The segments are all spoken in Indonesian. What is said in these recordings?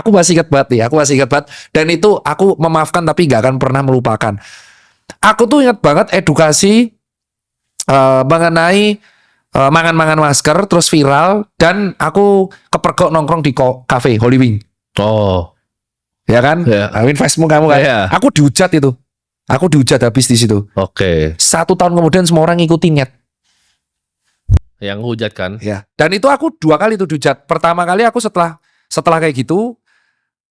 aku masih ingat banget nih, aku masih ingat banget. Dan itu aku memaafkan tapi nggak akan pernah melupakan. Aku tuh ingat banget edukasi mengenai mangan-mangan masker terus viral dan aku kepergok nongkrong di cafe Holy Wing. Oh. Ya kan? Ya. Amin Facebookmu kamu kan. Ya. Aku dihujat itu. Aku dihujat habis di situ. Oke. 1 tahun kemudian semua orang ngikutin nyet. Yang hujat kan? Ya. Dan itu aku 2 kali itu dihujat. Pertama kali aku setelah kayak gitu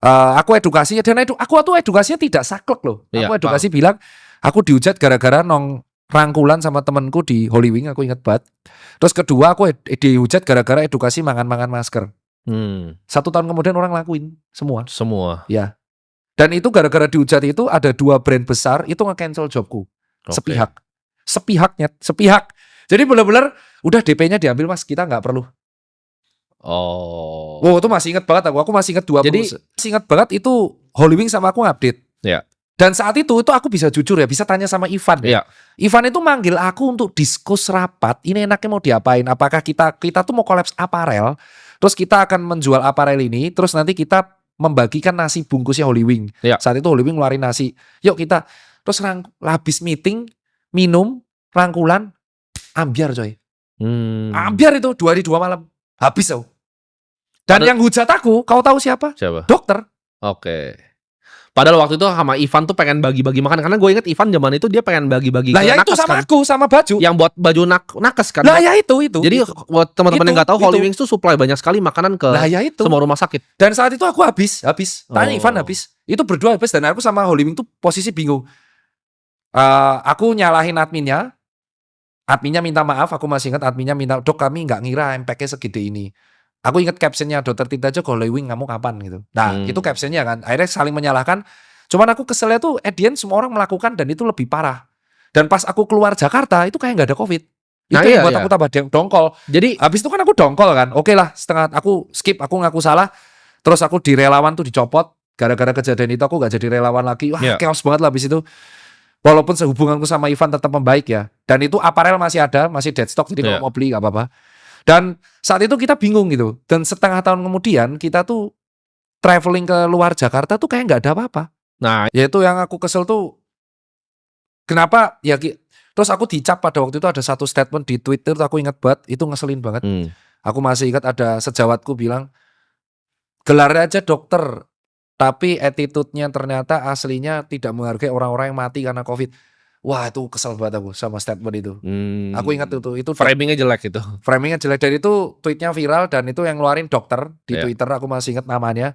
aku edukasinya dan aku tuh edukasinya tidak saklek loh. Iya, Aku edukasi bilang aku dihujat gara-gara rangkulan sama temenku di Holy Wing, aku ingat banget. Terus kedua aku dihujat gara-gara edukasi mangan-mangan masker. 1 tahun kemudian orang lakuin semua. Ya. Dan itu gara-gara dihujat itu ada 2 brand besar itu nge-cancel jobku. Sepihaknya. Jadi benar-benar udah DP-nya diambil Mas, kita nggak perlu. Oh. Wow, itu masih ingat banget aku masih ingat 20. Jadi masih ingat banget itu Holy Wing sama aku update. Ya. Dan saat itu aku bisa jujur ya, bisa tanya sama Ivan ya. Ivan itu manggil aku untuk diskus rapat, ini enaknya mau diapain? Apakah kita tuh mau kolaps aparel, terus kita akan menjual aparel ini, terus nanti kita membagikan nasi bungkusnya Holy Wing. Ya. Saat itu Holy Wing ngeluarin nasi. Yuk kita terus habis meeting, minum, rangkulan, ambiar coy. Ambiar itu 2 hari 2 malam. Habis aku. Dan yang hujat aku, kau tahu siapa? Dokter. Oke. Padahal waktu itu sama Ivan tuh pengen bagi-bagi makan. Karena gue inget Ivan zaman itu dia pengen bagi-bagi lah ya nakes, itu sama kan? Aku, sama baju. Yang buat baju nakes kan. Lah ya itu. Jadi buat teman-teman yang gak tahu, Holy Wings tuh supply banyak sekali makanan ke semua rumah sakit. Dan saat itu aku habis. Tanya Ivan habis. Itu berdua habis dan aku sama Holy Wing tuh posisi bingung. Aku nyalahin adminnya. Adminnya minta maaf, aku masih ingat adminnya minta, dok kami nggak ngira MPK segede ini. Aku ingat captionnya, dokter Tita aja Holy Wing kamu kapan gitu. Nah itu captionnya kan, akhirnya saling menyalahkan. Cuman aku keselnya tuh Edian semua orang melakukan dan itu lebih parah. Dan pas aku keluar Jakarta itu kayak nggak ada COVID. Itu yang buat aku tambah dongkol. Jadi habis itu kan aku dongkol kan, oke lah setengah aku skip, aku ngaku salah. Terus aku di relawan tuh dicopot, gara-gara kejadian itu aku nggak jadi relawan lagi. Wah chaos banget lah habis itu. Walaupun hubunganku sama Ivan tetap membaik ya. Dan itu aparel masih ada, masih dead stock. Jadi kalau mau beli gak apa-apa. Dan saat itu kita bingung gitu. Dan setengah tahun kemudian kita tuh traveling ke luar Jakarta tuh kayak gak ada apa-apa. Nah, yaitu yang aku kesel tuh. Kenapa? Ya terus aku dicap pada waktu itu ada satu statement di Twitter tuh aku ingat banget. Itu ngeselin banget. Aku masih ingat ada sejawatku bilang, gelarnya aja dokter. Tapi attitude-nya ternyata aslinya tidak menghargai orang-orang yang mati karena COVID. Wah itu kesel banget aku sama statement itu. Aku ingat itu framingnya jelek itu. Framingnya jelek dan itu tweetnya viral dan itu yang ngeluarin dokter di Twitter. Aku masih ingat namanya.